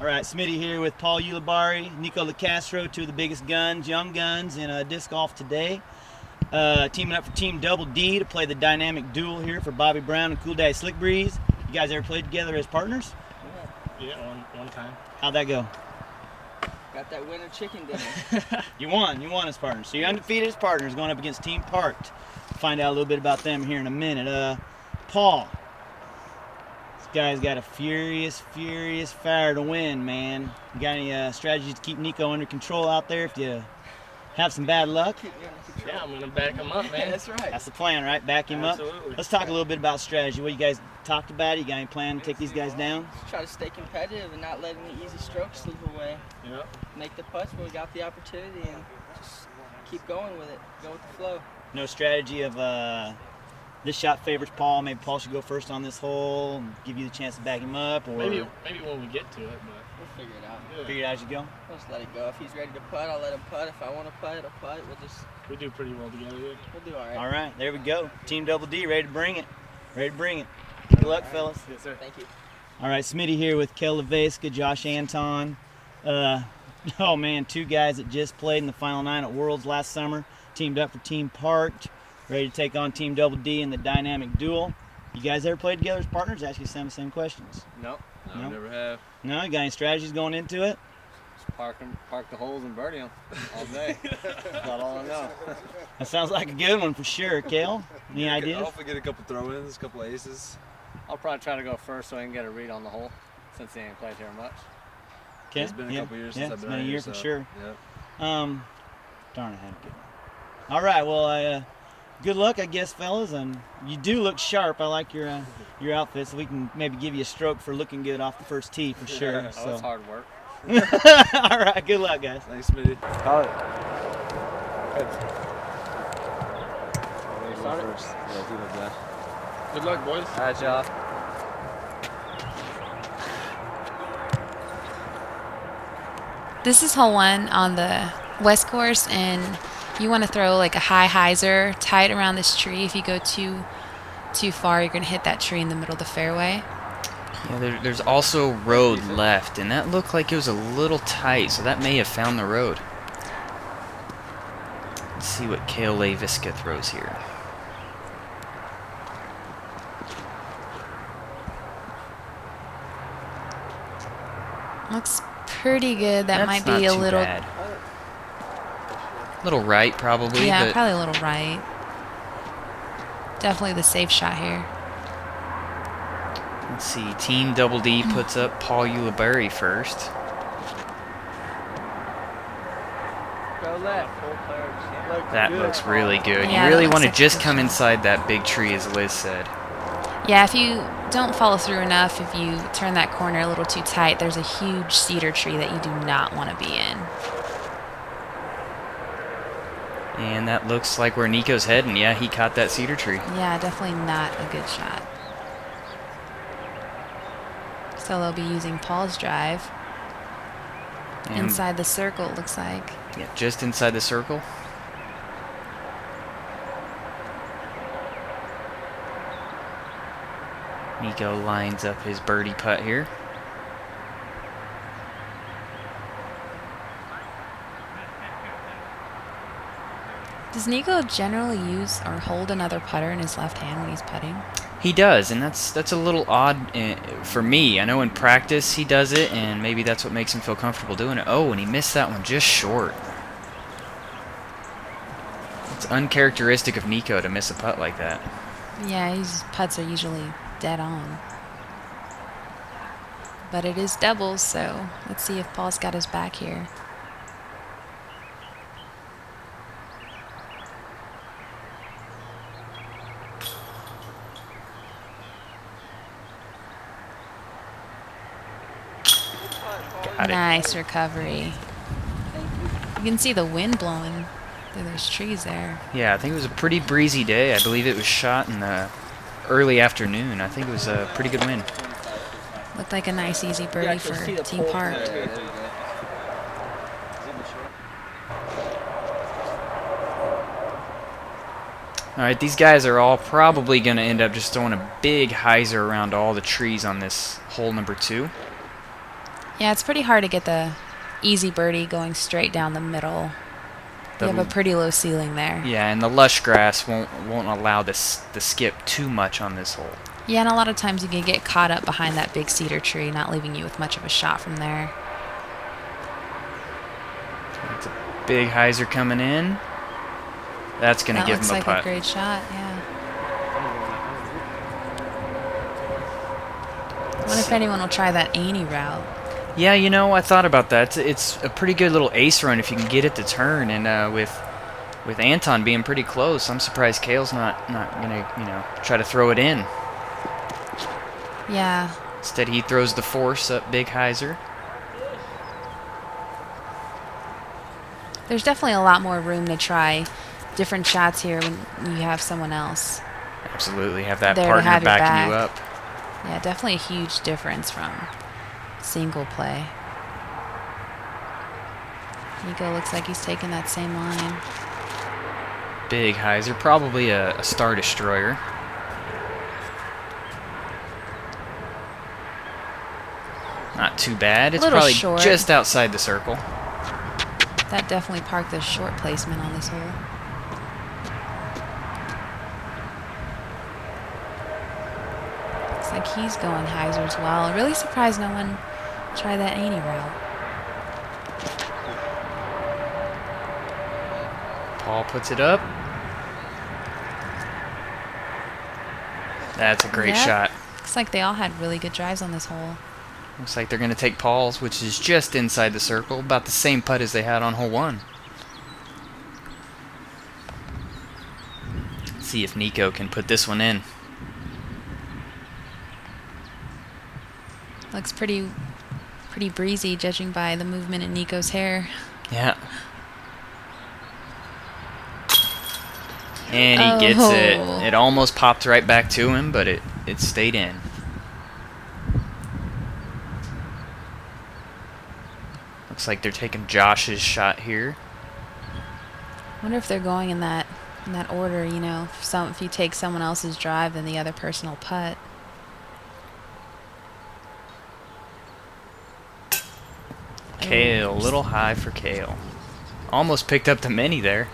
All right, Smitty here with Paul Ulibarri, Nikko Locastro, two of the biggest guns, young guns in disc golf today. Teaming up for Team Double D to play the Dynamic Duel here for Bobby Brown and Cool Daddy Slick Breeze. You guys ever played together as partners? Yeah, one time. How'd that go? Got that winner chicken dinner. You won as partners. So you're undefeated as partners going up against Team Parked. Find out a little bit about them here in a minute. Paul, this guy's got a furious fire to win, man. You got any strategies to keep Nikko under control out there if you have some bad luck? Yeah, I'm gonna back him up, man. That's right. That's the plan, right? Back him Absolutely. up. Let's talk a little bit about strategy. What you guys talked about? You got any plan to take these guys down? Just try to stay competitive and not letting the easy strokes slip away. Yep. Make the putts when we got the opportunity and just keep going with it. Go with the flow. No strategy of this shot favors Paul. Maybe Paul should go first on this hole and give you the chance to back him up, or Maybe when we get to it, but We'll figure it out. yeah. figure it out as you go. We'll just let it go. If he's ready to putt, I'll let him putt. If I want to putt, I'll putt. We do pretty well together. Yeah. We'll do all right. All right, there we go. Team Double D, ready to bring it. Good luck, fellas. Yes, sir. Thank you. All right, Smitty here with Cale, Leiviska, Josh Anthon. Oh man, two guys that just played in the final 9 at Worlds last summer. Teamed up for Team Parked, ready to take on Team Double D in the Dynamic Duel. You guys ever played together as partners? Ask you some of the same questions. Nope, No? never have. No, you got any strategies going into it? Just park the holes and birdie them all day. That's about all I know. That sounds like a good one for sure. Kale, any ideas? Hopefully get a couple throw-ins, a couple aces. I'll probably try to go first so I can get a read on the hole, since he ain't played here much. Okay. It's been a couple years since I've been it's been a out year here, for so, sure. Yep. Darn, I had a good one. All right, well, good luck, I guess, fellas. And you do look sharp. I like your outfit, so we can maybe give you a stroke for looking good off the first tee for sure. Oh, So. it's hard work. All right, good luck, guys. Thanks, Smitty. Call it. First. Yeah, do that. Good luck, boys. All right, y'all. This is hole 1 on the west course, and you want to throw like a high hyzer tight around this tree. If you go too far, you're going to hit that tree in the middle of the fairway. Yeah, there's also road left, and that looked like it was a little tight, so that may have found the road. Let's see what Cale Leiviska throws here. Looks pretty good. That That's might not be a too little, bad. Little right, probably. yeah, but probably a little right. Definitely the safe shot here. let's see. Team Double D puts up Paul Ulibarri first. Go left. Full players. That looks really good. Yeah, You really that want to looks like a just good come shot. inside that big tree, as Liz said. Yeah, if you don't follow through enough, if you turn that corner a little too tight, there's a huge cedar tree that you do not want to be in. And that looks like where Nikko's heading. Yeah, he caught that cedar tree. Yeah, definitely not a good shot. So they'll be using Paul's drive And inside the circle, it looks like. yeah, just inside the circle. Nikko lines up his birdie putt here. Does Nikko generally use or hold another putter in his left hand when he's putting? He does, and that's a little odd for me. I know in practice he does it, and maybe that's what makes him feel comfortable doing it. Oh, and he missed that one just short. It's uncharacteristic of Nikko to miss a putt like that. Yeah, his putts are usually dead on. But it is doubles, so let's see if Paul's got his back here. Got it. Nice recovery. You can see the wind blowing through those trees there. Yeah, I think it was a pretty breezy day. I believe it was shot in the early afternoon. I think it was a pretty good win. Looked like a nice, easy birdie for Team Park. All right, these guys are all probably going to end up just throwing a big hyzer around all the trees on this hole number 2. Yeah, it's pretty hard to get the easy birdie going straight down the middle. You have a pretty low ceiling there. Yeah, and the lush grass won't allow the skip too much on this hole. Yeah, and a lot of times you can get caught up behind that big cedar tree, not leaving you with much of a shot from there. It's a big hyzer coming in. That's going to give him a Looks putt. like a great shot, yeah. I wonder if anyone will try that Annie route. Yeah, you know, I thought about that. It's a pretty good little ace run if you can get it to turn, and with Anthon being pretty close, I'm surprised Cale's not gonna, you know, try to throw it in. Yeah. Instead, he throws the force up big hyzer. There's definitely a lot more room to try different shots here when you have someone else. Absolutely, have that There to partner have your backing you back. up. Yeah, definitely a huge difference from single play. Nikko looks like he's taking that same line. Big hyzer, probably a star destroyer. Not too bad. It's Little probably short. just outside the circle. That definitely parked the short placement on this hole. Looks like he's going hyzer as well. Really surprised no one tried that Annie route. Paul puts it up. That's a great Yep. shot. Looks like they all had really good drives on this hole. Looks like they're going to take Paul's, which is just inside the circle, about the same putt as they had on hole 1. Let's see if Nikko can put this one in. Looks pretty breezy, judging by the movement in Nikko's hair. Yeah. And he gets it. Oh. It almost popped right back to him, but it stayed in. Looks like they're taking Josh's shot here. Wonder if they're going in that order, you know. If you take someone else's drive, then the other person will putt. Cale, a little high for Cale. Almost picked up the mini there.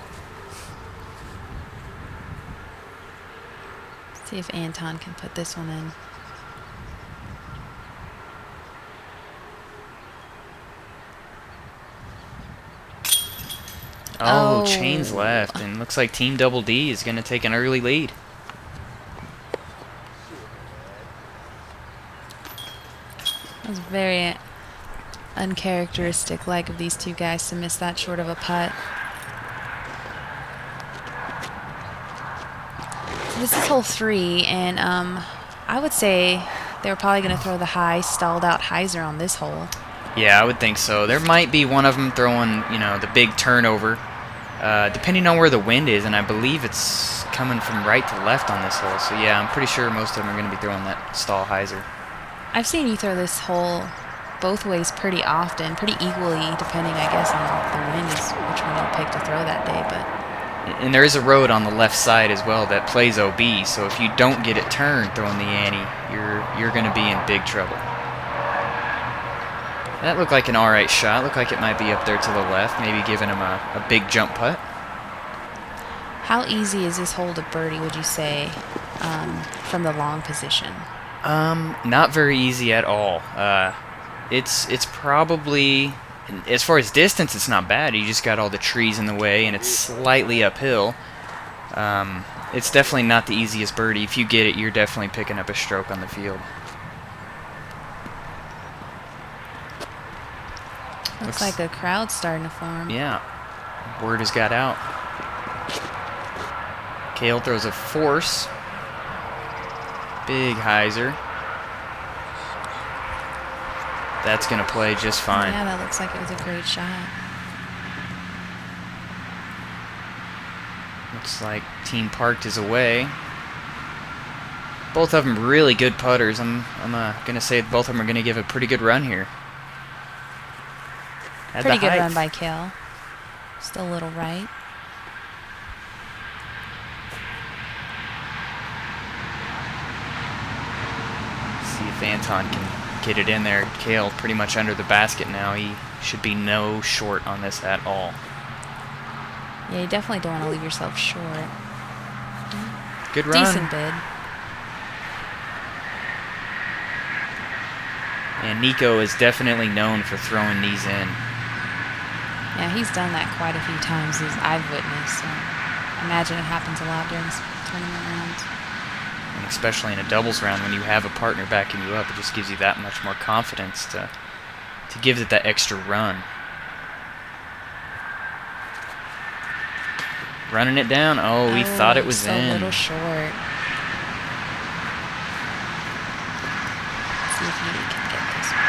See if Anthon can put this one in. Oh, Oh. chains left, and looks like Team Double D is going to take an early lead. That was very uncharacteristic like of these two guys to miss that short of a putt. So this is hole 3, and I would say they were probably going to throw the high, stalled out hyzer on this hole. Yeah, I would think so. There might be one of them throwing, you know, the big turnover, depending on where the wind is, and I believe it's coming from right to left on this hole. So yeah, I'm pretty sure most of them are going to be throwing that stall hyzer. I've seen you throw this hole both ways pretty often, pretty equally, depending, I guess, on the wind is which one you pick to throw that day. But And there is a road on the left side as well that plays OB, so if you don't get it turned throwing the ante, you're going to be in big trouble. That looked like an alright shot. Looked like it might be up there to the left, maybe giving him a big jump putt. how easy is this hole to birdie, would you say, from the long position? Not very easy at all. It's probably, as far as distance, it's not bad. You just got all the trees in the way, and it's slightly uphill. It's definitely not the easiest birdie. If you get it, you're definitely picking up a stroke on the field. Looks like a crowd starting to form. Yeah, word has got out. Cale throws a force. Big hyzer. That's going to play just fine. Yeah, that looks like it was a great shot. Looks like Team Parked is away. Both of them really good putters. I'm going to say both of them are going to give a pretty good run here. Had Pretty the good height. run by Cale. Still a little right. See if Anthon can get it in there. Cale pretty much under the basket now. He should be no short on this at all. Yeah, you definitely don't want to leave yourself short. Good run. Decent bid. And Nikko is definitely known for throwing these in. Yeah, he's done that quite a few times as I've witnessed. So I imagine it happens a lot during tournament rounds. And especially in a doubles round when you have a partner backing you up, it just gives you that much more confidence to give it that extra run. Running it down. Oh, he thought it was so in. a little short. Let's see if he can get this one.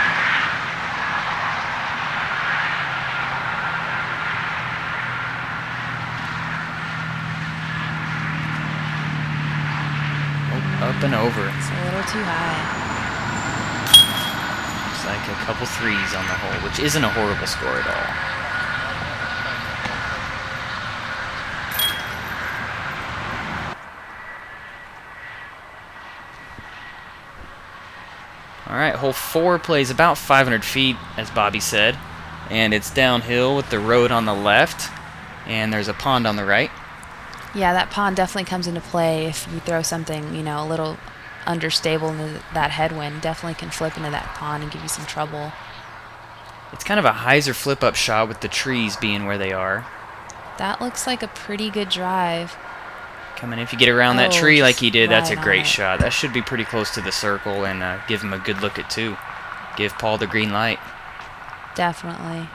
Oh, up and over. It's a little too high. Looks like a couple threes on the hole, which isn't a horrible score at all. Alright, hole 4 plays about 500 feet, as Bobby said. And it's downhill with the road on the left. And there's a pond on the right. Yeah, that pond definitely comes into play if you throw something, you know, a little understable into that headwind. Definitely can flip into that pond and give you some trouble. It's kind of a hyzer flip-up shot with the trees being where they are. That looks like a pretty good drive. Coming if you get around that Oh, tree like he did, that's a right great on it. shot. That should be pretty close to the circle and give him a good look at two. Give Paul the green light. Definitely.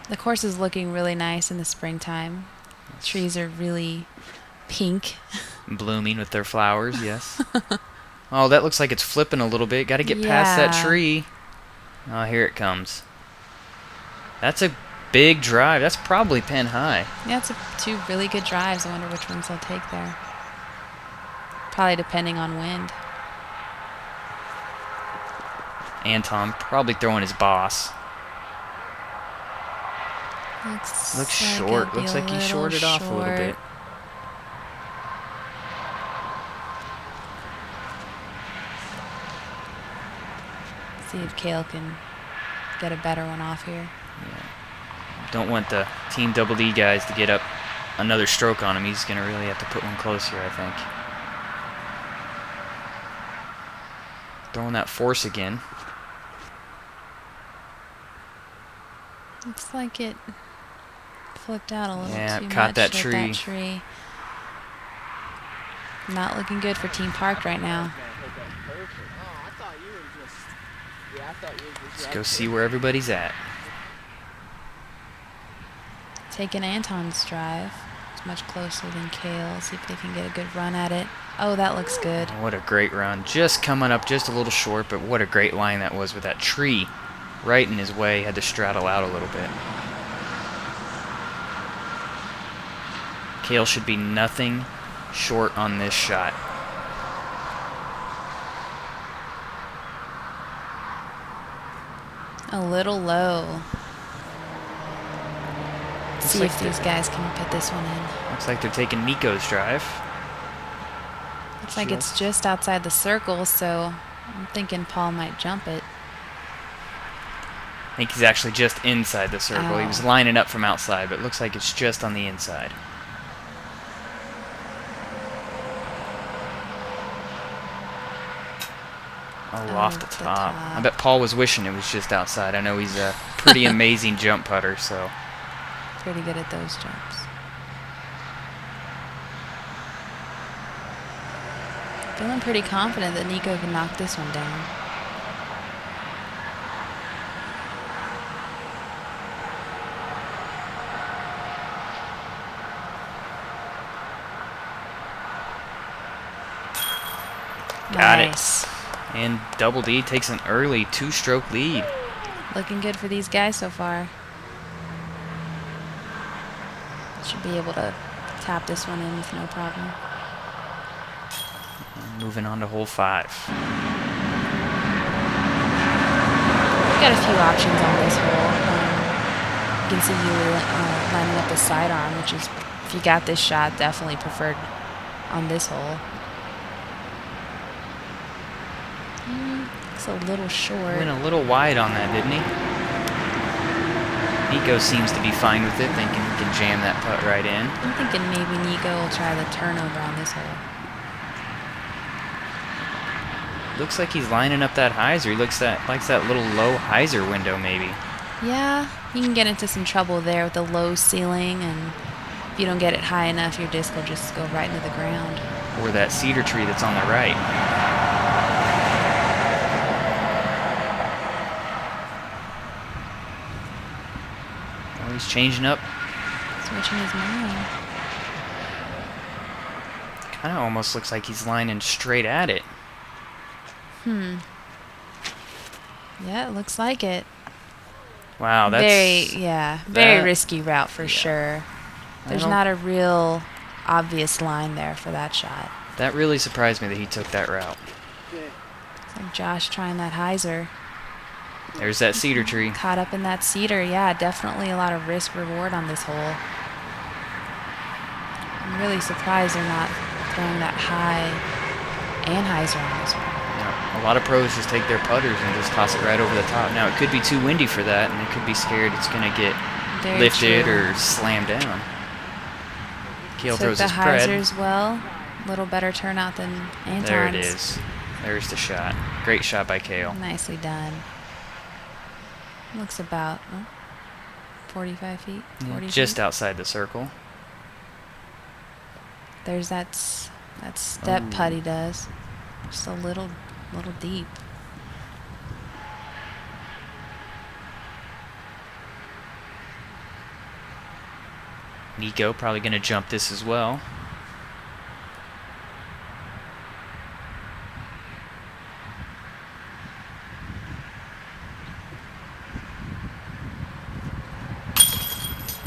The course is looking really nice in the springtime. Trees are really pink. Blooming with their flowers, yes. Oh, that looks like it's flipping a little bit. Got to get past that Yeah. tree. Oh, here it comes. That's a big drive. That's probably pin high. Yeah, it's two really good drives. I wonder which ones they'll take there. Probably depending on wind. Anthon probably throwing his boss. Looks Looks like short. it'll be Looks like he little shorted off a little short. bit. See if Cale can get a better one off here. Don't want the Team Double D guys to get up another stroke on him. He's going to really have to put one close here, I think. Throwing that force again. Looks like it flipped out a little Yeah, too caught much that with tree. that tree. Not looking good for Team Park right now. Let's go see where everybody's at. Taking Anton's drive. It's much closer than Cale. See if they can get a good run at it. Oh, that looks good. What a great run. Just coming up just a little short, but what a great line that was with that tree right in his way. Had to straddle out a little bit. Cale should be nothing short on this shot. A little low. See like if these guys can put this one in. Looks like they're taking Nikko's drive. Looks like it's just outside the circle, so I'm thinking Paul might jump it. I think he's actually just inside the circle. He was Oh. lining up from outside, but it looks like it's just on the inside. Oh, off the top. I bet Paul was wishing it was just outside. I know he's a pretty amazing jump putter, so. Pretty good at those jumps. Feeling pretty confident that Nikko can knock this one down. Got it. Nice. And Double D takes an early two-stroke lead. Looking good for these guys so far. Should be able to tap this one in with no problem. Moving on to hole 5. We've got a few options on this hole. You can see you lining up the sidearm, which is if you got this shot, definitely preferred on this hole. Looks a little short. Went a little wide on that, didn't he? Nikko seems to be fine with it, thinking he can jam that putt right in. I'm thinking maybe Nikko will try the turnover on this hole. Looks like he's lining up that hyzer. He likes that little low hyzer window, maybe. Yeah, you can get into some trouble there with the low ceiling, and if you don't get it high enough, your disc will just go right into the ground. Or that cedar tree that's on the right. Oh, he's changing up. Switching his mind. Kind of almost looks like he's lining straight at it. Yeah, it looks like it. Wow, that's... very risky route for sure. There's don't- not a real obvious line there for that shot. That really surprised me that he took that route. It's like Josh trying that hyzer. There's that cedar tree. Caught up in that cedar. Yeah, definitely a lot of risk reward on this hole. I'm really surprised they're not throwing that high and hyzer on this one. A lot of pros just take their putters and just toss it right over the top. Now, it could be too windy for that, and they could be scared it's going to get Very lifted true. or slammed down. Cale Took throws the his spread. hyzer as well. A little better turnout than Anthon's. There it is. There's the shot. Great shot by Cale. Nicely done. Looks about 45 feet. 40 Just feet. outside the circle. There's that step putt he does. Just a little deep. Nikko probably going to jump this as well.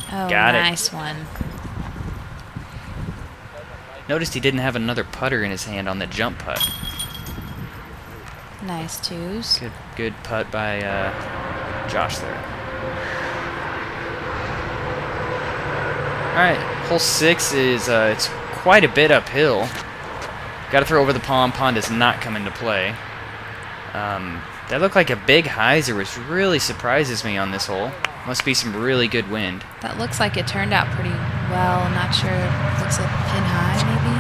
Oh, Got it. nice one. Noticed he didn't have another putter in his hand on the jump putt. Nice twos. Good putt by Josh there. All right, hole 6 is it's quite a bit uphill. Got to throw over the pond. Pond does not come into play. That looked like a big hyzer, which really surprises me on this hole. Must be some really good wind. That looks like it turned out pretty well. I'm not sure. Looks like pin high, maybe.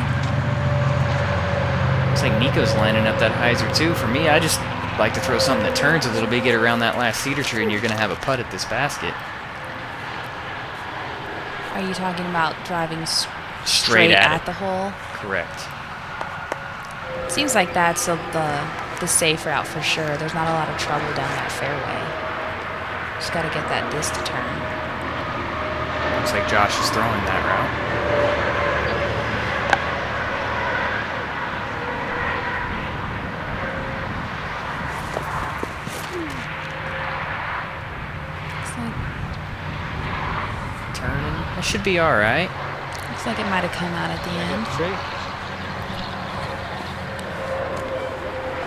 Looks like Nikko's lining up that hyzer too. For me, I just like to throw something that turns a little bit, get around that last cedar tree, and you're going to have a putt at this basket. Are you talking about driving Straight at it. the hole? Correct. Seems like that's the safe route for sure. There's not a lot of trouble down that fairway. Just got to get that disc to turn. Looks like Josh is throwing that route. Looks like, Turning. That should be all right. looks like it might have come out at the end.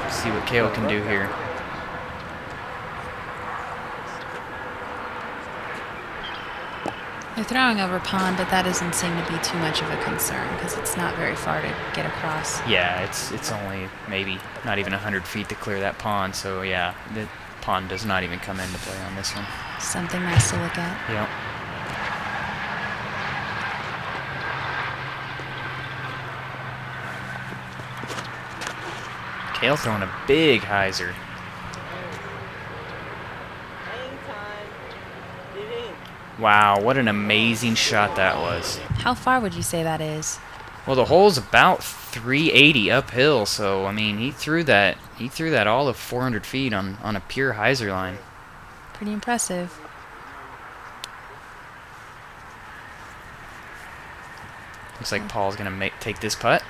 Let's see what Cale can do here. They're throwing over pond, but that doesn't seem to be too much of a concern because it's not very far to get across. Yeah, it's only maybe not even 100 feet to clear that pond, so yeah, the pond does not even come into play on this one. Something nice to look at. Yep. Cale throwing a big hyzer. Wow, what an amazing shot that was. How far would you say that is? Well, the hole's about 380 uphill, so I mean, he threw that all of 400 feet on a pure hyzer line. Pretty impressive. Looks like Paul's gonna take this putt.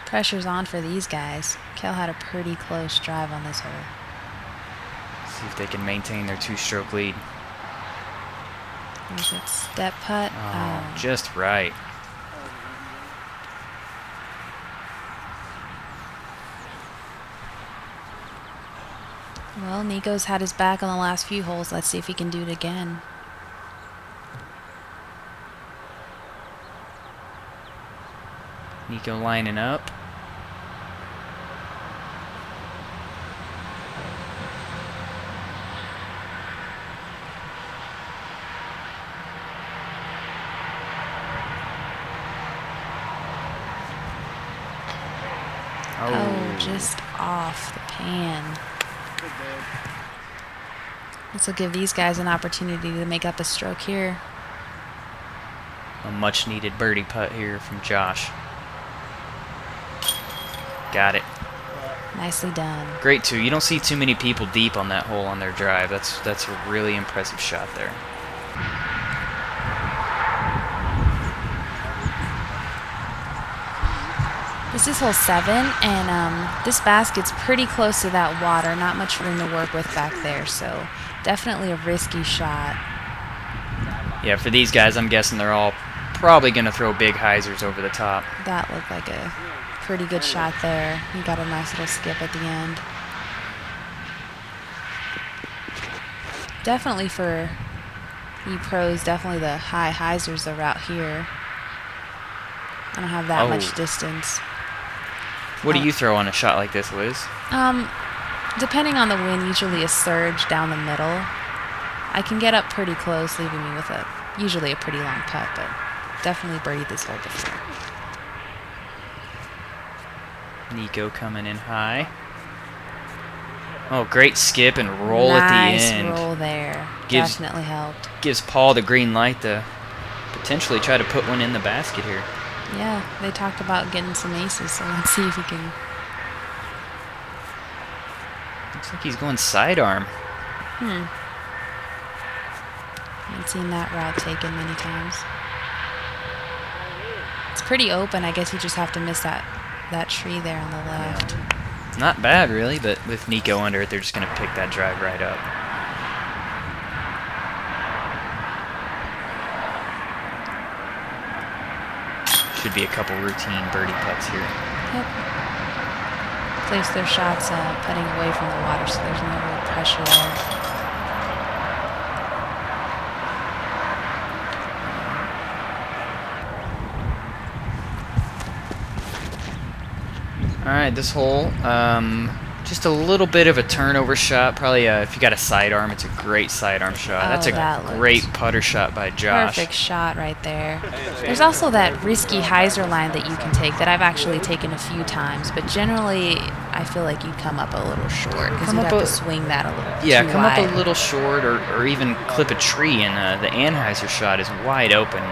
Pressure's on for these guys. Cale had a pretty close drive on this hole. See if they can maintain their 2-stroke lead. There's that step putt. Oh, just right. Well, Nikko's had his back on the last few holes. Let's see if he can do it again. Nikko lining up. Oh, just off the pan. This will give these guys an opportunity to make up a stroke here. A much needed birdie putt here from Josh. Got it. Nicely done. Great too. You don't see too many people deep on that hole on their drive. That's a really impressive shot there. This is hole 7, and this basket's pretty close to that water. Not much room to work with back there, so definitely a risky shot. Yeah, for these guys, I'm guessing they're all probably going to throw big hyzers over the top. That looked like a pretty good shot there. He got a nice little skip at the end. Definitely for you pros, definitely the high hyzers are out here. I don't have that much distance. What do you throw on a shot like this, Liz? Depending on the wind, usually a surge down the middle. I can get up pretty close, leaving me with usually a pretty long putt, but definitely birdied this hole before. Nikko coming in high. Oh, great skip and roll at the end. Nice roll there. Gives- Definitely helped. Gives Paul the green light to potentially try to put one in the basket here. Yeah, they talked about getting some aces, so let's see if he can. Looks like he's going sidearm. Haven't seen that route taken many times. It's pretty open. I guess you just have to miss that tree there on the left. Not bad, really, but with Nikko under it, they're just going to pick that drive right up. Should be a couple routine birdie putts here. Yep. Place their shots putting away from the water, so there's no real pressure there. All right, this hole, just a little bit of a turnover shot. Probably, if you got a sidearm, it's a great sidearm shot. That's that a great putter shot by Josh. Perfect shot right there. There's also that risky hyzer line that you can take that I've actually taken a few times, but generally I feel like you'd come up a little short because you'd have to swing that a little too come wide. up a little short or even clip a tree, and the Anheuser shot is wide open.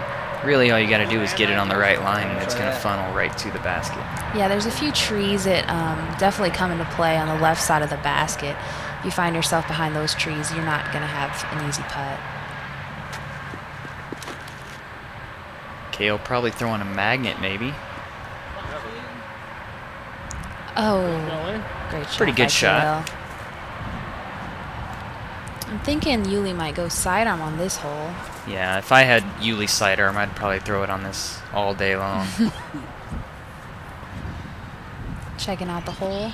Really, all you got to do is get it on the right line, and it's going to funnel right to the basket. Yeah, there's a few trees that definitely come into play on the left side of the basket. If you find yourself behind those trees, you're not going to have an easy putt. Cale probably throwing a magnet, maybe. Oh, great shot. Pretty good by shot. Cale. I'm thinking Uli might go sidearm on this hole. Yeah, if I had Uli's sidearm, I'd probably throw it on this all day long. Checking out the hole.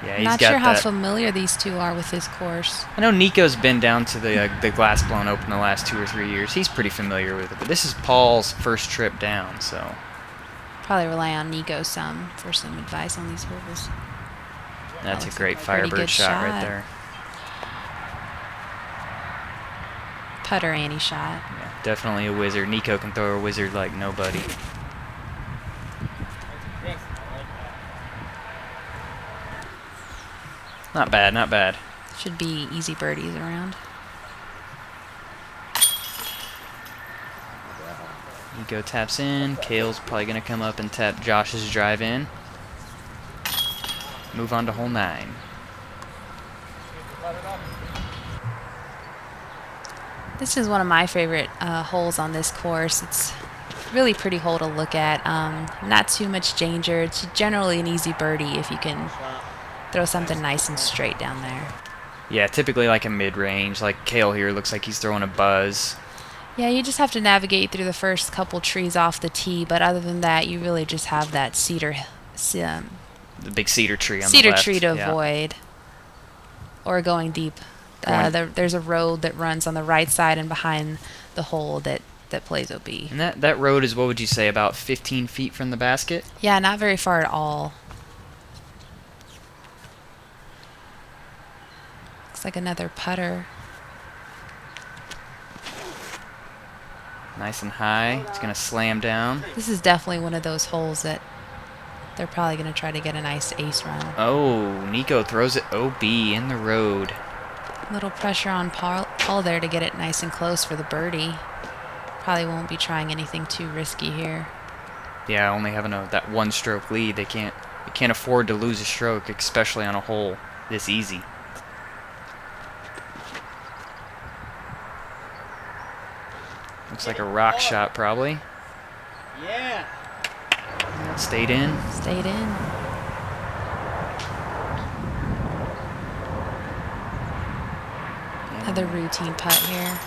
Yeah, he's Not got sure how that. familiar these two are with this course. I know Nikko's been down to the Glass Blown Open the last 2 or 3 years. He's pretty familiar with it, but this is Paul's first trip down, so. Probably rely on Nikko some for some advice on these holes. That's a looks great like a pretty Firebird good shot right shot. there. Putter Annie shot. Yeah, definitely a wizard. Nikko can throw a wizard like nobody. Not bad, not bad. Should be easy birdies around. Nikko taps in. Cale's probably going to come up and tap Josh's drive in. Move on to hole 9. This is one of my favorite holes on this course. It's really pretty hole to look at. Not too much danger. It's generally an easy birdie if you can throw something nice and straight down there. Yeah, typically like a mid-range. Like Cale here looks like he's throwing a buzz. Yeah, you just have to navigate through the first couple trees off the tee, but other than that, you really just have that cedar The big cedar tree on the left. cedar tree to yeah. avoid, or going deep. There's a road that runs on the right side and behind the hole that that plays OB. And that road is, what would you say, about 15 feet from the basket? Yeah, not very far at all. Looks like another putter. Nice and high. It's going to slam down. This is definitely one of those holes that they're probably going to try to get a nice ace run. Oh, Nikko throws it OB in the road. Little pressure on Paul there to get it nice and close for the birdie. Probably won't be trying anything too risky here. Yeah, only having that one-stroke lead, they can't afford to lose a stroke, especially on a hole this easy. Looks like a rock shot, probably. Yeah. Stayed in. Stayed in. Another routine putt here.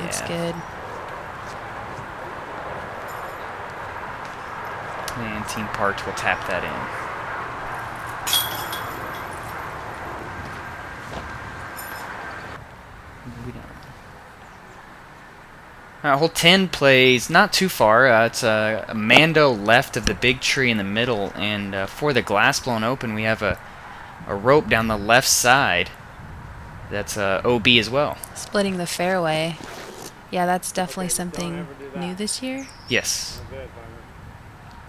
Looks good. And Team Parks will tap that in. Hole 10 plays not too far. It's a Mando left of the big tree in the middle, and for the glass blown open, we have a rope down the left side. That's OB as well. Splitting the fairway. Yeah, that's definitely something new this year. Yes.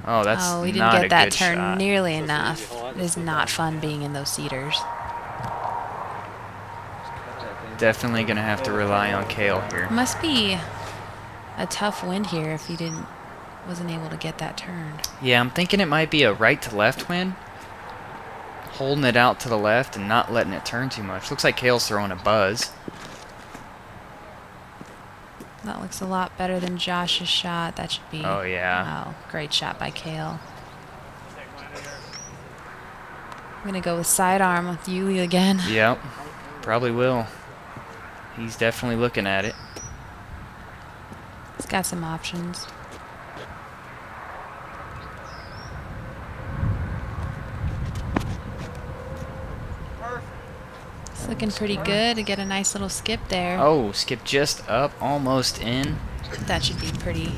Oh, that's Oh, we didn't not get a that good turn shot. nearly enough. It is not fun being in those cedars. Definitely going to have to rely on Cale here. Must be a tough wind here if he wasn't able to get that turned. Yeah, I'm thinking it might be a right to left wind. Holding it out to the left and not letting it turn too much. Looks like Cale's throwing a buzz. That looks a lot better than Josh's shot. That should be. Oh, yeah. Wow, great shot by Cale. I'm going to go with sidearm with Uli again. Yep, probably will. He's definitely looking at it. He's got some options. It's looking pretty good to get a nice little skip there. Oh, skip just up, almost in. That should be pretty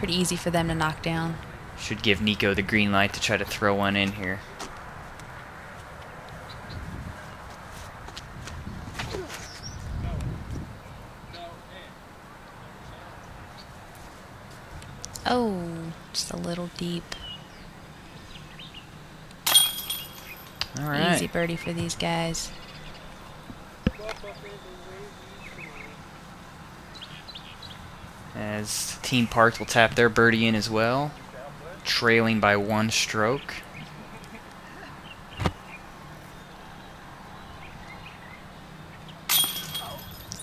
easy for them to knock down. Should give Nikko the green light to try to throw one in here. Oh, just a little deep. All right. Easy birdie for these guys. As Team Parks will tap their birdie in as well, trailing by one stroke.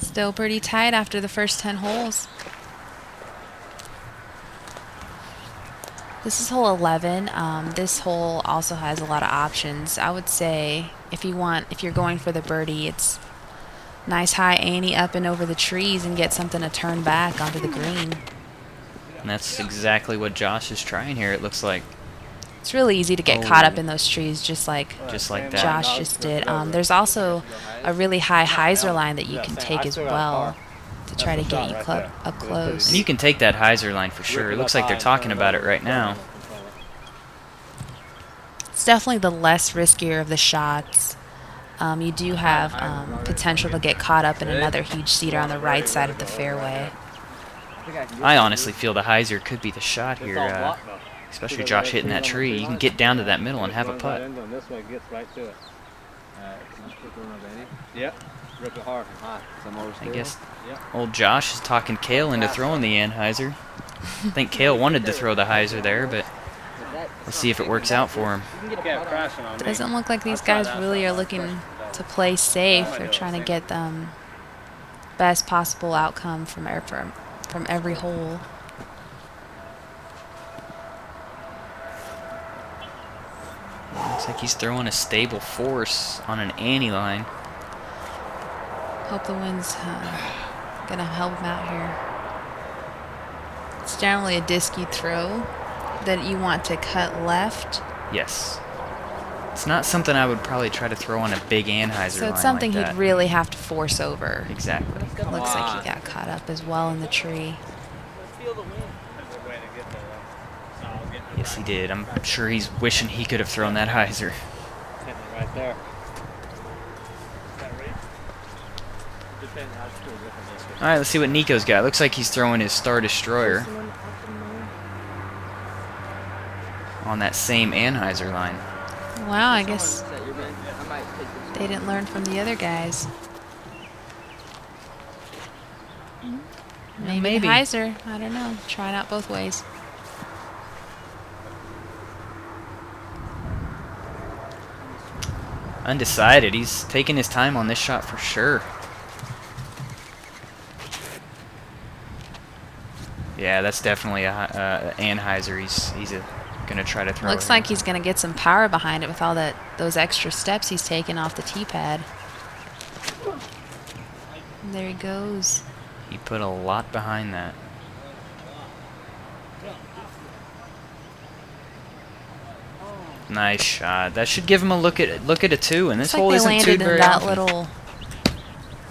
Still pretty tight after the first 10 holes. This is hole 11. This hole also has a lot of options. I would say if you're going for the birdie, it's nice high ante up and over the trees and get something to turn back onto the green. And that's exactly what Josh is trying here, it looks like. It's really easy to get caught up in those trees just like that. Josh just did. There's also a really high hyzer line that you can take as well to try to get you up close. And you can take that hyzer line for sure. It looks like they're talking about it right now. It's definitely the less riskier of the shots. You do have potential to get caught up in another huge cedar on the right side of the fairway. I honestly feel the hyzer could be the shot here, especially Josh hitting that tree. You can get down to that middle and have a putt. Yep. Rip it hard and high. I guess old Josh is talking Cale into throwing the hyzer. I think Cale wanted to throw the hyzer there, but let's see if it works out for him. Doesn't look like these guys really are looking to play safe. They're trying to get them best possible outcome from every hole. Looks like he's throwing a stable force on an ante line. Hope the wind's gonna help him out here. It's generally a disc you throw that you want to cut left. Yes. It's not something I would probably try to throw on a big anhyzer So line it's something like he'd that. really have to force over. Exactly. Looks like he got caught up as well in the tree. feel the wind. Yes, he did. I'm sure he's wishing he could have thrown that hyzer. Right there. All right, let's see what Nikko's got. Looks like he's throwing his Star Destroyer on that same Anheuser line. Wow, I guess Set your bed. I might take this. they didn't learn from the other guys. Maybe. maybe. Hyzer. I don't know. Try it out both ways. Undecided. He's taking his time on this shot for sure. Yeah, that's definitely a Anheuser. He's gonna try to throw. Looks it. like he's gonna get some power behind it with all those extra steps he's taken off the tee pad. And there he goes. He put a lot behind that. Nice shot. That should give him a look at a 2, and this Looks like hole they isn't landed too in very that often. little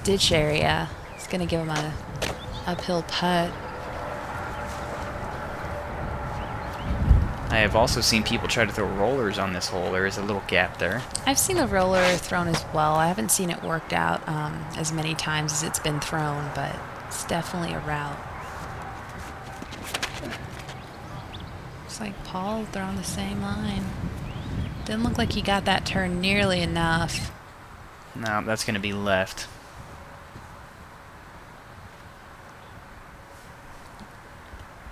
ditch area. It's gonna give him a uphill putt. I have also seen people try to throw rollers on this hole. There is a little gap there. I've seen a roller thrown as well. I haven't seen it worked out as many times as it's been thrown, but it's definitely a route. Looks like Paul throwing the same line. Didn't look like he got that turn nearly enough. No, that's going to be left.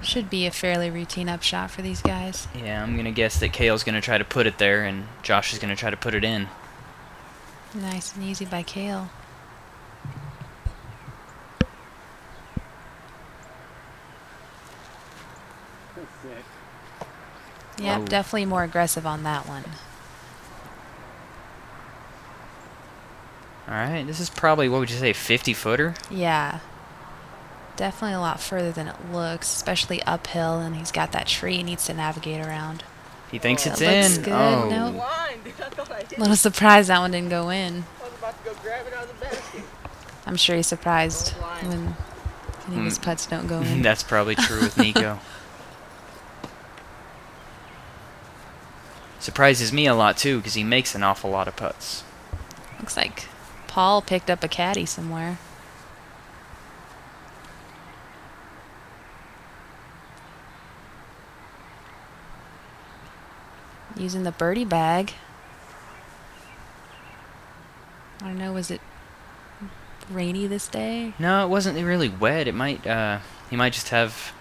Should be a fairly routine upshot for these guys. Yeah, I'm going to guess that Cale's going to try to put it there, and Josh is going to try to put it in. Nice and easy by Cale. Yep, Oh. definitely more aggressive on that one. All right, this is probably, what would you say, 50-footer? Yeah. Definitely a lot further than it looks, especially uphill, and he's got that tree he needs to navigate around. He thinks That it's looks in. good. Oh. Nope. Line, dude. I thought I hit it. Little surprised that one didn't go in. I was about to go grab it out of the basket. I'm sure he's surprised when any of his putts don't go in. That's probably true with Nikko. Surprises me a lot, too, because he makes an awful lot of putts. Looks like Paul picked up a caddy somewhere. Using the birdie bag. I don't know, was it rainy this day? No, it wasn't really wet. It might, he might just have,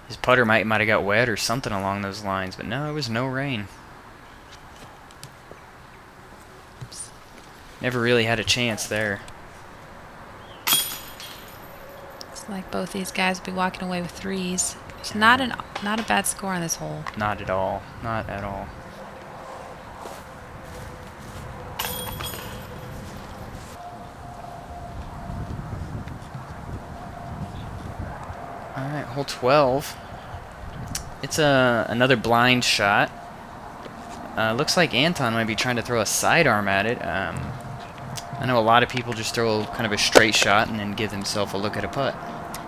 his putter might have got wet or something along those lines, but no, it was no rain. Never really had a chance there. It's like both these guys will be walking away with threes. It's not a bad score on this hole. Not at all. Not at all. Alright, hole 12. It's another blind shot. Looks like Anthon might be trying to throw a sidearm at it. I know a lot of people just throw kind of a straight shot and then give themselves a look at a putt.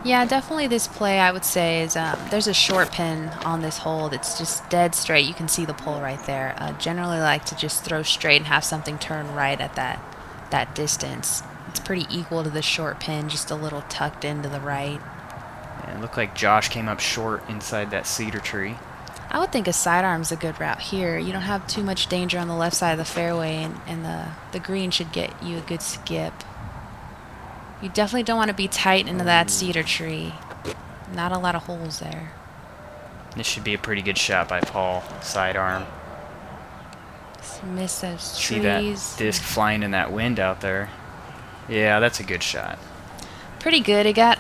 Yeah, definitely this play, I would say, is there's a short pin on this hole that's just dead straight. You can see the pole right there. Generally like to just throw straight and have something turn right at that distance. It's pretty equal to the short pin, just a little tucked into the right. Yeah, it looked like Josh came up short inside that cedar tree. I would think a sidearm's a good route here. You don't have too much danger on the left side of the fairway, and the green should get you a good skip. You definitely don't want to be tight into that cedar tree. Not a lot of holes there. This should be a pretty good shot by Paul. Sidearm. Just miss those See that trees. disc flying in that wind out there. Yeah, that's a good shot. Pretty good. It got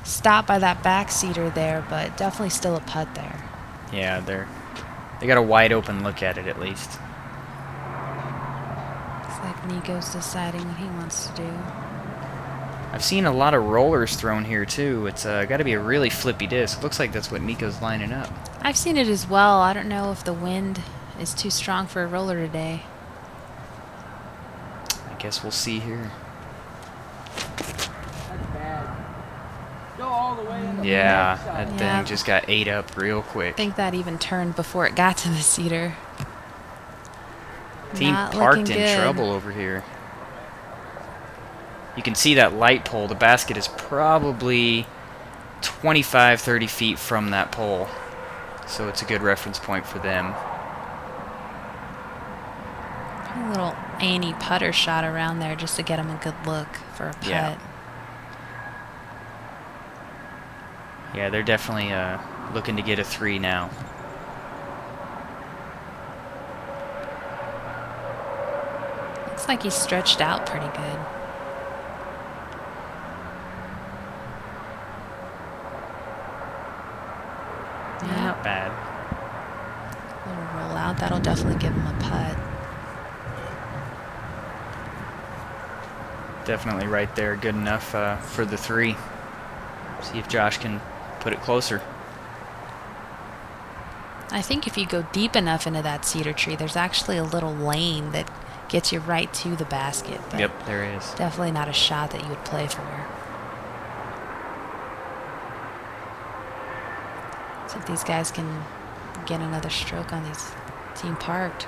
stopped by that back cedar there, but definitely still a putt there. Yeah, they got a wide open look at it at least. Looks like Nico's deciding what he wants to do. I've seen a lot of rollers thrown here too. It's got to be a really flippy disc. Looks like that's what Nico's lining up. I've seen it as well. I don't know if the wind is too strong for a roller today. I guess we'll see here. That's bad. Go all Yeah, that Yeah. thing just got ate up real quick. I think that even turned before it got to the cedar. Team Not parked looking in good. trouble over here. You can see that light pole. The basket is probably 25, 30 feet from that pole. So it's a good reference point for them. A little Annie putter shot around there just to get him a good look for a putt. Yeah. Yeah, they're definitely looking to get a 3 now. Looks like he's stretched out pretty good. Not bad. Little roll out. That'll definitely give him a putt. Definitely right there. Good enough for the 3. See if Josh can put it closer. I think if you go deep enough into that cedar tree, there's actually a little lane that gets you right to the basket. But Yep, there is. definitely not a shot that you would play for. See if these guys can get another stroke on these team parked.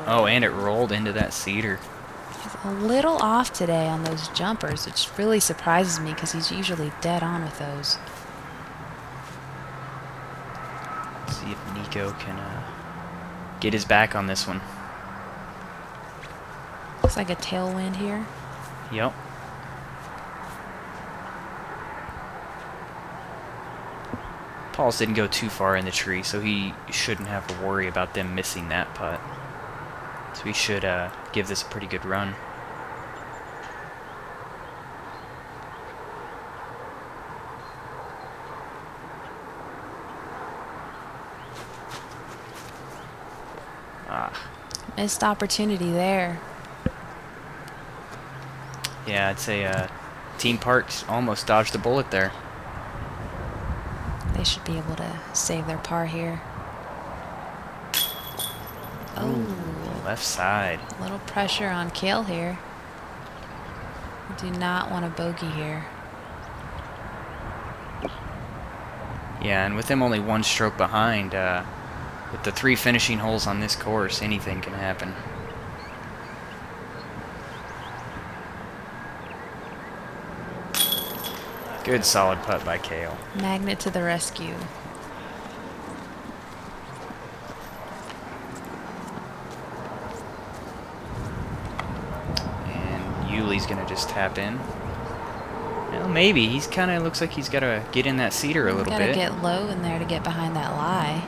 Oh, and it rolled into that cedar. He's a little off today on those jumpers, which really surprises me because he's usually dead on with those. Let's see if Nikko can get his back on this one. Looks like a tailwind here. Yep. Pauls didn't go too far in the tree, so he shouldn't have to worry about them missing that putt. So he should give this a pretty good run. Missed opportunity there. Yeah, I'd say Team Parks almost dodged the bullet there. They should be able to save their par here. Oh, Left side. a little pressure on Cale here. Do not want a bogey here. Yeah, and with them only one stroke behind, with the 3 finishing holes on this course, anything can happen. Good solid putt by Cale. Magnet to the rescue. And Yuli's gonna just tap in. Well, maybe. He's kind of looks like he's got to get in that cedar a little Gotta bit. get low in there to get behind that lie.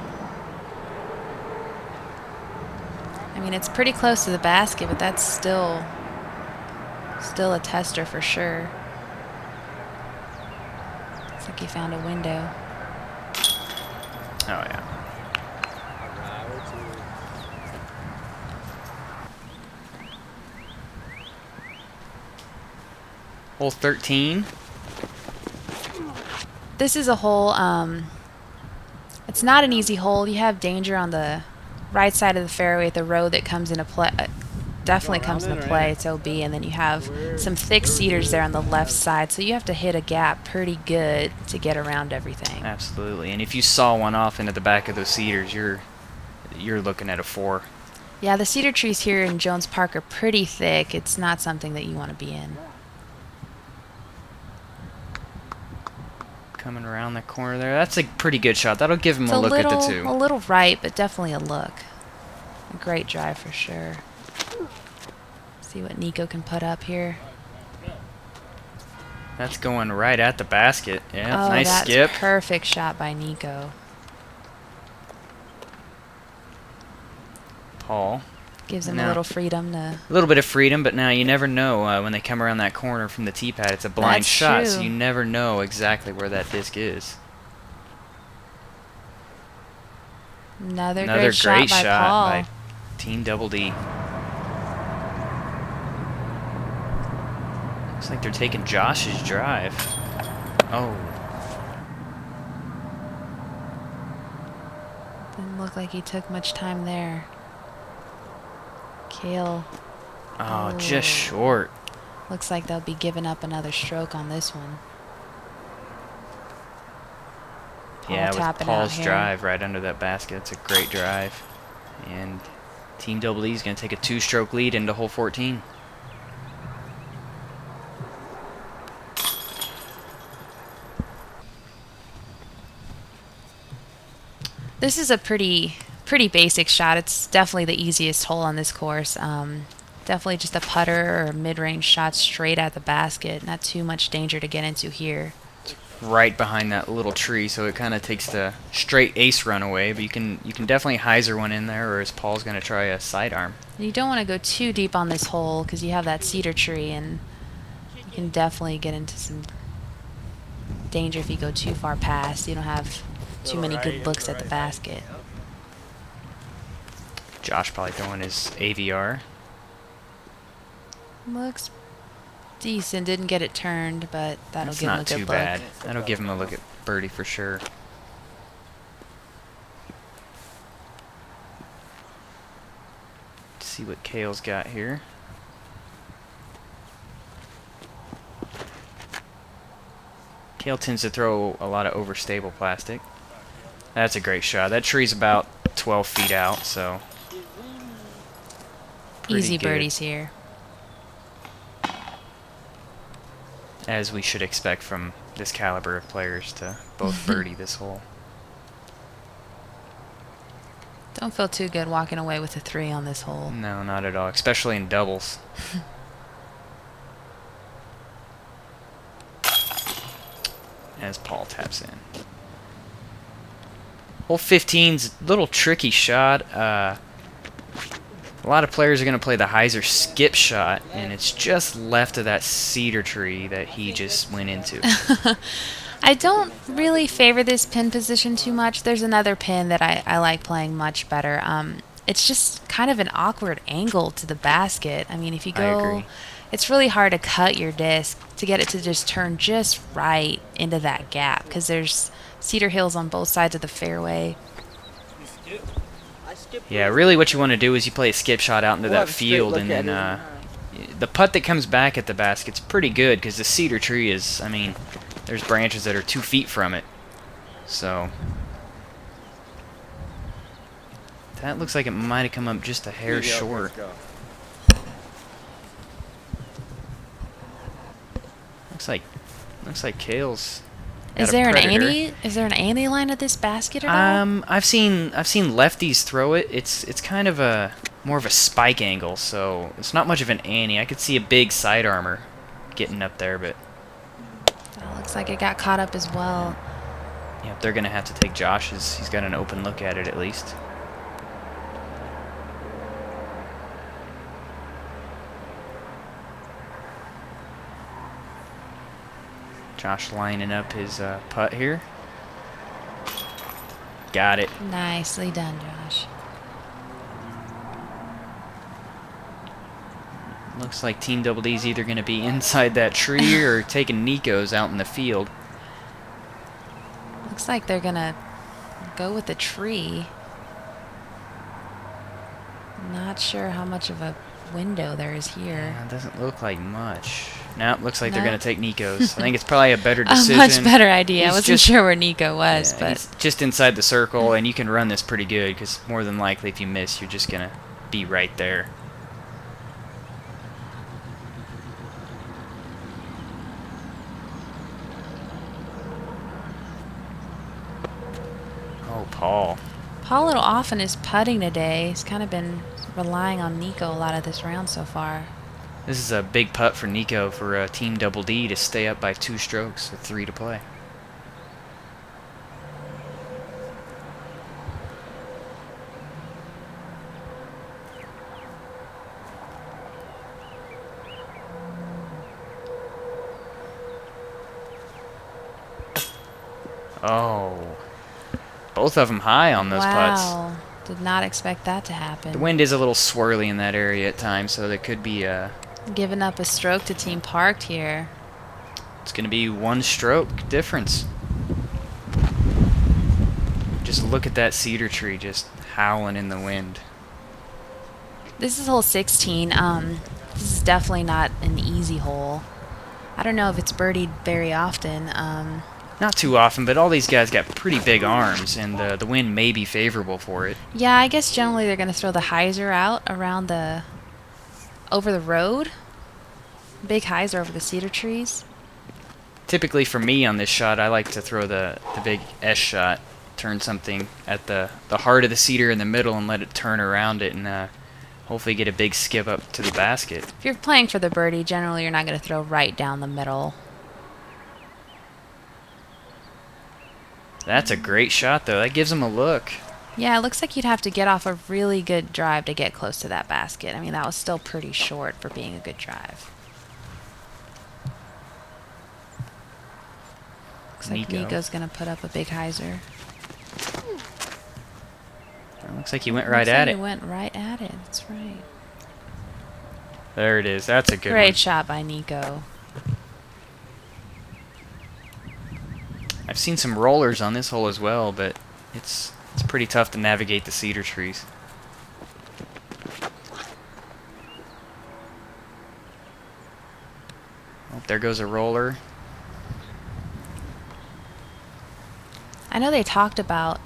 I mean, it's pretty close to the basket, but that's still a tester for sure. Looks like he found a window. Oh, yeah. Hole 13. This is a hole, it's not an easy hole. You have danger on the right side of the fairway at the road that comes into play. Definitely comes into play. It's OB, and then you have some thick cedars there on the left side, so you have to hit a gap pretty good to get around everything. Absolutely. And if you saw one off into the back of those cedars, you're looking at a 4. Yeah, the cedar trees here in Jones Park are pretty thick. It's not something that you want to be in. Coming around the corner there. That's a pretty good shot. That'll give him It's a look at the 2. A little right, but definitely a look. A great drive for sure. See what Nikko can put up here. That's going right at the basket. Yeah, Oh, nice that's skip. perfect shot by Nikko. Paul. Gives him No. a little freedom to... A little bit of freedom, but now you never know when they come around that corner from the tee pad. It's a blind That's shot, so true. you never know exactly where that disc is. Another Another great shot by Paul. by Team Double D. Looks like they're taking Josh's drive. Oh. Didn't look like he took much time there. Cale Oh, just short. Looks like they'll be giving up another stroke on this one. Paul Yeah, with tapping out Paul's here. drive right under that basket. It's a great drive. And Team Double E is going to take a 2-stroke lead into hole 14. This is a pretty basic shot. It's definitely the easiest hole on this course. Definitely just a putter or mid-range shot straight at the basket. Not too much danger to get into here. Right behind that little tree, so it kind of takes the straight ace run away. But you can definitely hyzer one in there, or as Paul's going to try a sidearm. You don't want to go too deep on this hole because you have that cedar tree, and you can definitely get into some danger if you go too far past. You don't have too many good looks at the basket. Josh probably throwing his AVR. Looks decent. Didn't get it turned, but that'll That's give him a not good too look. bad. That'll give him a look at birdie for sure. Let's see what Cale's got here. Cale tends to throw a lot of overstable plastic. That's a great shot. That tree's about 12 feet out, so pretty Easy good. birdies here. As we should expect from this caliber of players to both birdie this hole. Don't feel too good walking away with a 3 on this hole. No, not at all, especially in doubles. As Paul taps in. Hole 15's a little tricky shot. A lot of players are going to play the hyzer skip shot, and it's just left of that cedar tree that he just went into. I don't really favor this pin position too much. There's another pin that I like playing much better. It's just kind of an awkward angle to the basket. I mean, if you I go, agree. it's really hard to cut your disc to get it to just turn just right into that gap because there's cedar hills on both sides of the fairway. Yeah, really what you want to do is you play a skip shot out into that field, and then the putt that comes back at the basket's pretty good because the cedar tree is, I mean, there's branches that are 2 feet from it. So that looks like it might have come up just a hair short. Looks like Cale's got Is a there an predator. ante? Is there an ante line at this basket at all? I've seen lefties throw it. It's kind of a more of a spike angle, so it's not much of an ante. I could see a big side armor getting up there, but That looks like it got caught up as well. yeah, they're gonna have to take Josh's. He's got an open look at it at least. Josh lining up his putt here. Got it. Nicely done, Josh. Looks like Team Double D's either going to be inside that tree or taking Nikko's out in the field. Looks like they're gonna go with the tree. Not sure how much of a window there is here. It doesn't look like much. No, looks like they're No. going to take Nikko's. I think it's probably a better A decision. much better idea. I He's wasn't just- sure where Nikko was, Yeah, but he's just inside the circle, and you can run this pretty good because more than likely if you miss, you're just going to be right there. Oh, Paul. Paul a little off in his putting today. He's kind of been relying on Nikko a lot of this round so far. This is a big putt for Nikko for Team Double D to stay up by 2 strokes with 3 to play. Oh. Both of them high on those putts. Wow. Did not expect that to happen. The wind is a little swirly in that area at times, so there could be Giving up a stroke to Team Parked here. it's going to be 1 stroke difference. Just look at that cedar tree just howling in the wind. This is hole 16. This is definitely not an easy hole. I don't know if it's birdied very often. Not too often, but all these guys got pretty big arms, and the wind may be favorable for it. Yeah, I guess generally they're going to throw the hyzer out around over the road. Big hyzer over the cedar trees. Typically for me on this shot, I like to throw the big S shot, turn something at the heart of the cedar in the middle and let it turn around it, and hopefully get a big skip up to the basket. If you're playing for the birdie, generally you're not going to throw right down the middle. That's a great shot, though. That gives him a look. Yeah, it looks like you'd have to get off a really good drive to get close to that basket. I mean, that was still pretty short for being a good drive. Looks like Nikko's going to put up a big hyzer. It looks like he went right at it. He went right at it. That's right. There it is. That's a good one. Great shot by Nikko. I've seen some rollers on this hole as well, but it's pretty tough to navigate the cedar trees. Oh, there goes a roller. I know they talked about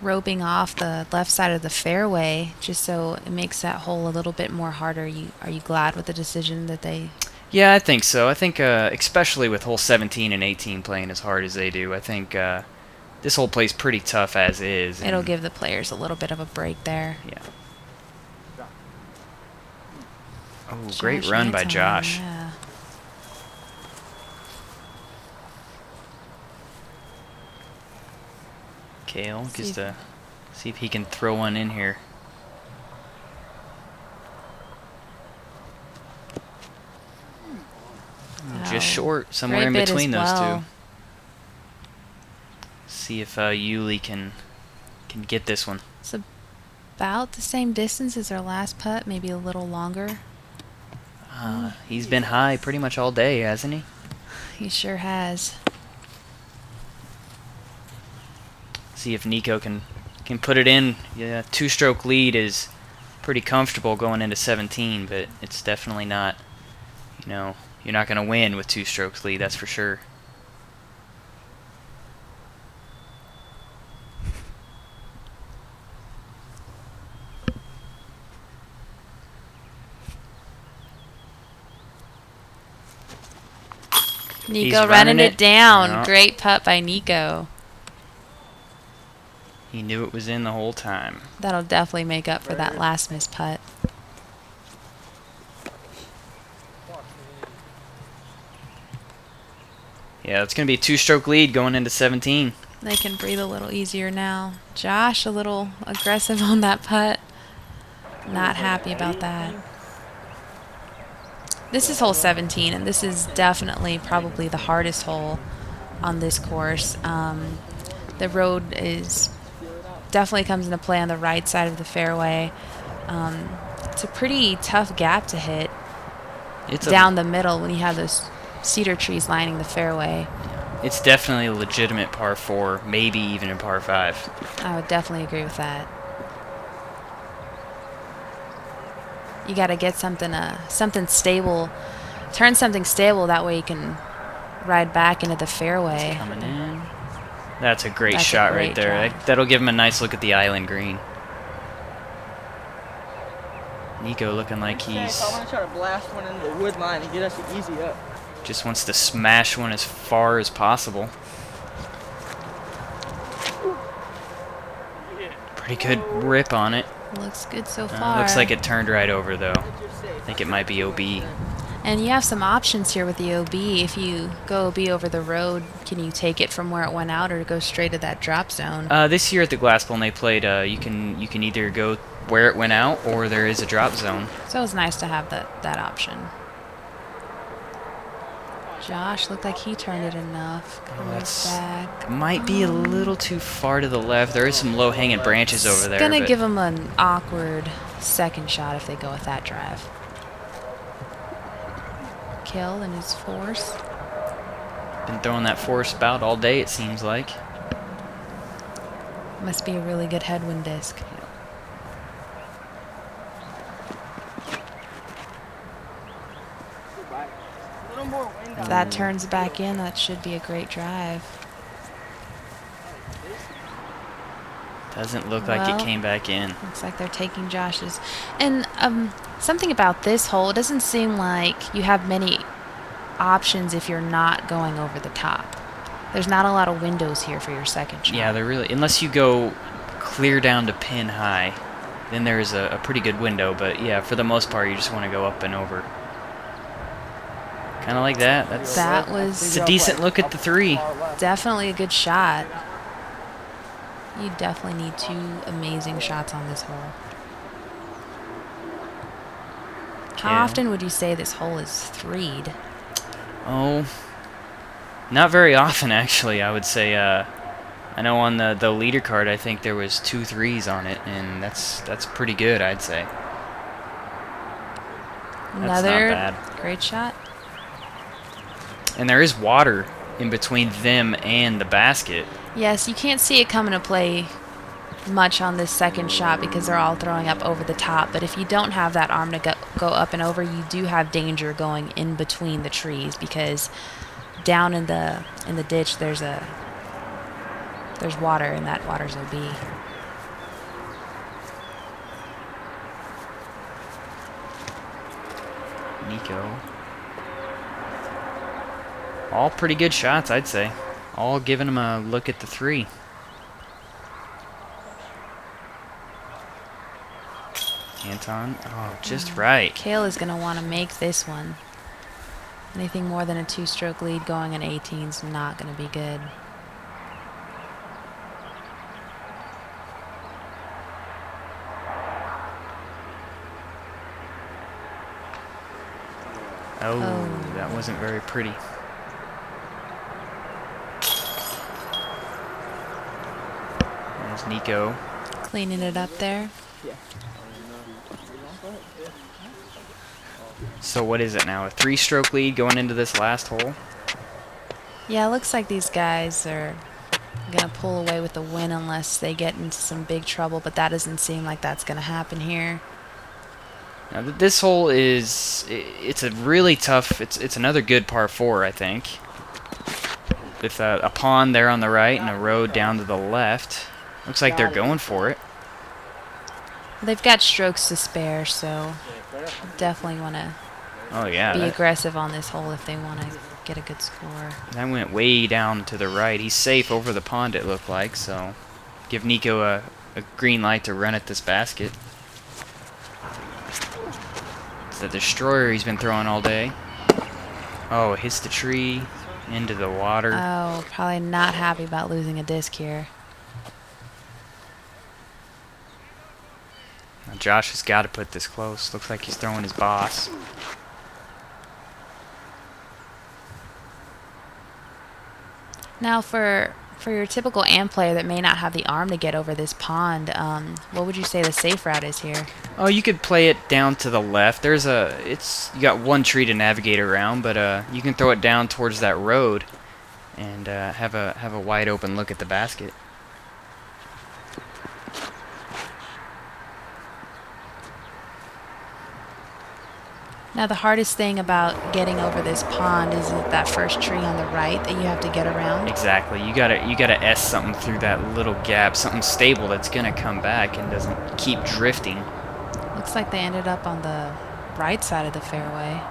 roping off the left side of the fairway just so it makes that hole a little bit more harder. Are you glad with the decision that they... Yeah, I think so. I think especially with hole 17 and 18 playing as hard as they do, I think this hole plays pretty tough as is. It'll give the players a little bit of a break there. Yeah. Oh, great run by Josh. Yeah. Cale gets to see if he can throw one in here. Just short, somewhere in between those two. See if Uli can get this one. It's about the same distance as our last putt, maybe a little longer. He's been high pretty much all day, hasn't he? He sure has. See if Nikko can put it in. Yeah, two-stroke lead is pretty comfortable going into 17, but it's definitely not, you know, you're not going to win with 2 strokes lead, that's for sure. Nikko running it down. No. Great putt by Nikko. He knew it was in the whole time. That'll definitely make up for that last missed putt. Yeah, it's going to be a 2-stroke lead going into 17. They can breathe a little easier now. Josh a little aggressive on that putt. Not happy about that. This is hole 17, and this is definitely probably the hardest hole on this course. The road is definitely comes into play on the right side of the fairway. It's a pretty tough gap to hit down the middle when you have those cedar trees lining the fairway. It's definitely a legitimate par 4, maybe even a par 5. I would definitely agree with that. You got to get something stable, turn something stable, that way you can ride back into the fairway. Coming in. That's a great shot right there. That'll give him a nice look at the island green. Nikko looking like he's... I'm going to try to blast one into the wood line and get us an easy up. Just wants to smash one as far as possible. Pretty good rip on it. Looks good so far. Looks like it turned right over, though. I think it might be OB. And you have some options here with the OB. If you go OB over the road, can you take it from where it went out or go straight to that drop zone? This year at the Glass Bowl, when they played, you can either go where it went out or there is a drop zone. So it's nice to have that option. Josh looked like he turned it enough. Comes back. Might be a little too far to the left. There is some low-hanging branches over there. It's going to give him an awkward second shot if they go with that drive. Cale and his force. Been throwing that force about all day, it seems like. Must be a really good headwind disc. that turns back in, that should be a great drive. Doesn't look like it came back in. Looks like they're taking Josh's. And something about this hole, it doesn't seem like you have many options if you're not going over the top. There's not a lot of windows here for your second shot. Yeah, they're really, unless you go clear down to pin high, then there's a pretty good window. But yeah, for the most part, you just want to go up and over. Kind of like that. It's a decent look at the 3. Definitely a good shot. You definitely need 2 amazing shots on this hole. How often would you say this hole is 3'd? Oh, not very often, actually. I would say. I know on the leader card, I think there was 2 3s on it, and that's pretty good, I'd say. Another that's not bad. Great shot. And there is water in between them and the basket. Yes, you can't see it come into play much on this second shot because they're all throwing up over the top. But if you don't have that arm to go up and over, you do have danger going in between the trees because down in the ditch there's water, and that water's OB. Nikko. All pretty good shots, I'd say. All giving him a look at the 3. Anthon. Oh, just right. Cale is going to want to make this one. Anything more than a 2-stroke lead going in 18 is not going to be good. Oh, that wasn't very pretty. There's Nikko. Cleaning it up there. So what is it now? A 3-stroke lead going into this last hole? Yeah, it looks like these guys are going to pull away with the win unless they get into some big trouble, but that doesn't seem like that's going to happen here. Now this hole it's a really tough, it's another good par 4, I think. With a pond there on the right and a road down to the left. Looks like they're going for it. They've got strokes to spare, so definitely want to be aggressive on this hole if they want to get a good score. That went way down to the right. He's safe over the pond, it looked like, so give Nikko a green light to run at this basket. It's the destroyer he's been throwing all day. Oh, hits the tree, into the water. Oh, probably not happy about losing a disc here. Now Josh has got to put this close. Looks like he's throwing his boss. Now for your typical AMP player that may not have the arm to get over this pond, what would you say the safe route is here? Oh, you could play it down to the left. You got 1 tree to navigate around, but you can throw it down towards that road and have a wide open look at the basket. Now the hardest thing about getting over this pond is that first tree on the right that you have to get around. Exactly. You gotta S something through that little gap, something stable that's gonna come back and doesn't keep drifting. Looks like they ended up on the right side of the fairway.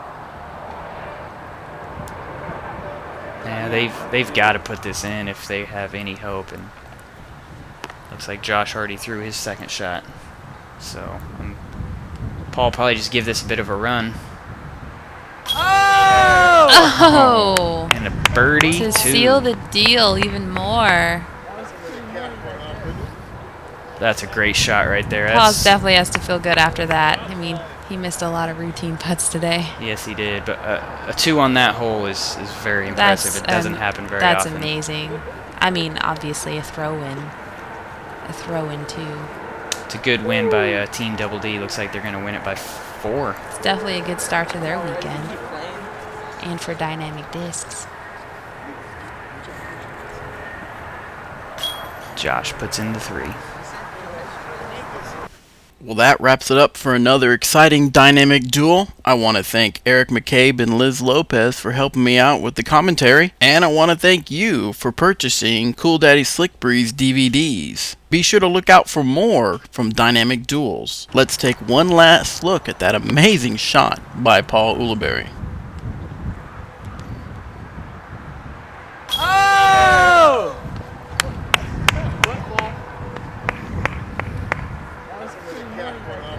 Yeah, they've got to put this in if they have any hope. And looks like Josh already threw his second shot. So Paul probably just give this a bit of a run. Oh! And a birdie to seal the deal even more. That's a great shot right there. Paul definitely has to feel good after that. I mean, he missed a lot of routine putts today. Yes, he did. But a 2 on that hole is very impressive. It doesn't happen very often. That's amazing. I mean, obviously a throw-in. A throw-in, too. It's a good win by Team Double D. Looks like they're going to win it by 4. It's definitely a good start to their weekend. And for Dynamic Discs. Josh puts in the 3. Well, that wraps it up for another exciting Dynamic Duel. I want to thank Eric McCabe and Liz Lopez for helping me out with the commentary. And I want to thank you for purchasing Cool Daddy Slick Breeze DVDs. Be sure to look out for more from Dynamic Duels. Let's take one last look at that amazing shot by Paul Ulibarri. Oh! That was a pretty good one.